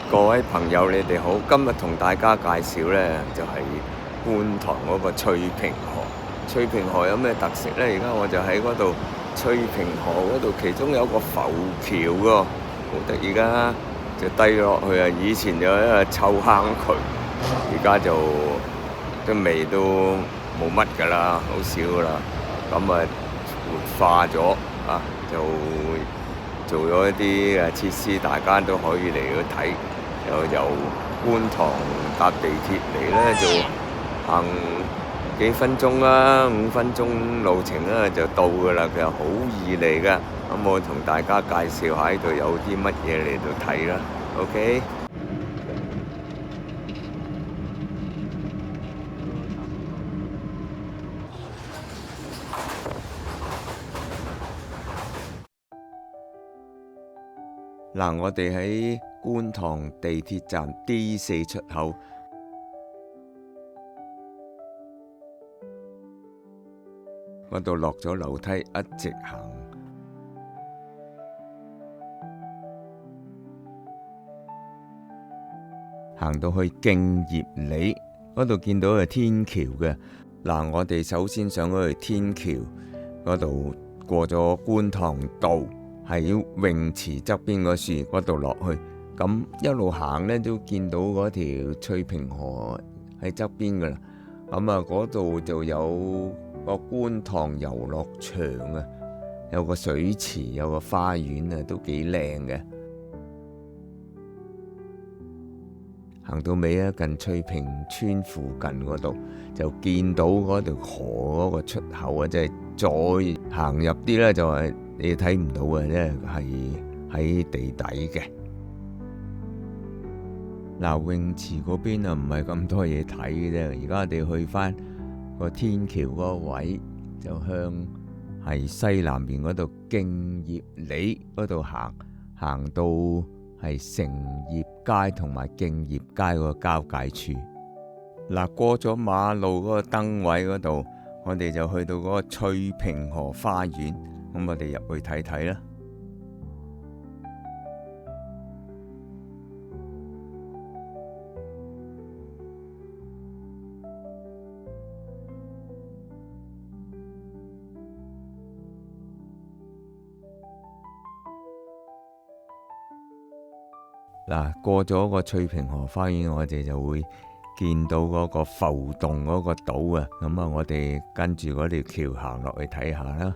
各位朋友，你哋好！今日同大家介紹呢，就係觀塘嗰個翠屏河。翠屏河有咩特色呢？而家我就喺嗰度翠屏河嗰度，其中有個浮橋喎，好得意㗎，就低落去啊！以前有一個臭坑渠，而家就啲味都冇乜㗎啦，好少㗎啦。咁啊，活化咗啊，就做咗一啲設施，大家都可以嚟去睇。由觀塘搭地鐵嚟呢，就行幾分鐘啦，5分鐘路程啦就到㗎啦。佢又好易嚟㗎。咁我同大家介紹下呢度有啲乜嘢嚟到睇啦。OK。嗱，我哋喺觀塘地鐵站 D4 出口，嗰度落咗樓梯，一直行到去敬業里嗰度，見到係天橋嘅。嗱，我哋首先上去天橋嗰度，過咗觀塘道，喺泳池側邊個樹嗰度落去，咁一路行呢，都見到嗰條翠屏河喺側邊噶啦。咁啊，嗰度就有個觀塘遊樂場啊，有個水池，有個花園啊，都幾靚嘅。行到尾啊，近翠屏村附近嗰度，就見到嗰條河嗰個出口啊，即係再行入啲呢，就係你睇唔到嘅，即係喺地底嘅。嗱，泳池嗰邊啊，唔係咁多嘢睇嘅啫。而家我哋去翻個天橋嗰個位，就向係西南邊嗰度敬業里嗰度行到係成業街同埋敬業街個交界處。嗱，過咗馬路嗰個燈位嗰度，我哋就去到嗰個翠屏河花園。咁我哋入去睇睇啦。嗱，過咗個翠屏河花園，我哋就會見到嗰個浮動嗰個島啊。咁啊，我哋跟住嗰條橋行落去睇下啦。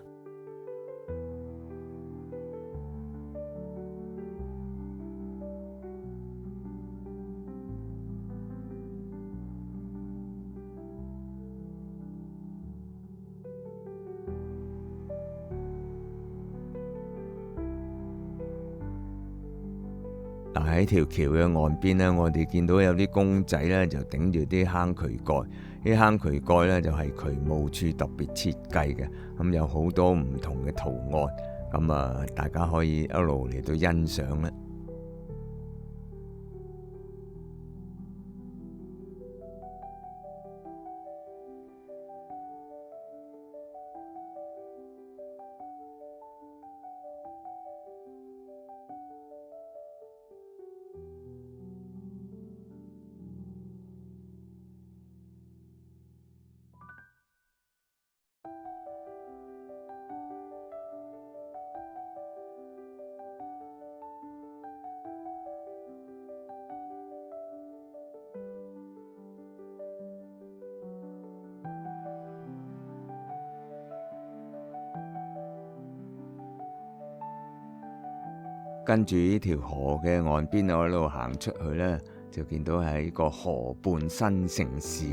嗱，喺條橋嘅岸邊呢，我哋見到有啲公仔呢，就頂住啲坑渠蓋。啲坑渠蓋呢，就係渠務處特別設計嘅，咁有好多唔同嘅圖案。咁啊，大家可以一路嚟到欣賞啦。跟住呢條河嘅岸邊，我一路行出去呢，就見到係一個河畔新城市。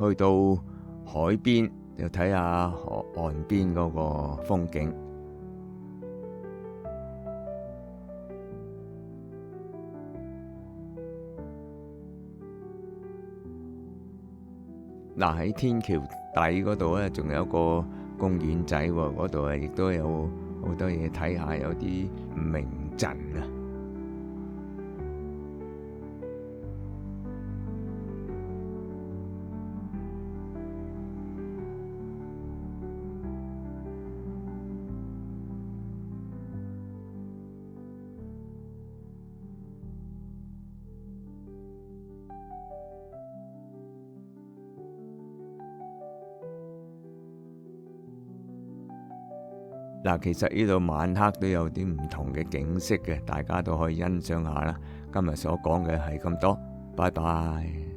去到海邊就睇下河岸邊嗰個風景。嗱，喺天橋底嗰度咧，仲有一個公園仔喎，嗰度啊亦都有好多嘢睇下，有啲名鎮啊。嗱，其實呢度晚黑都有啲唔同嘅景色嘅，大家都可以欣賞下啦。今日所講嘅係咁多，拜拜。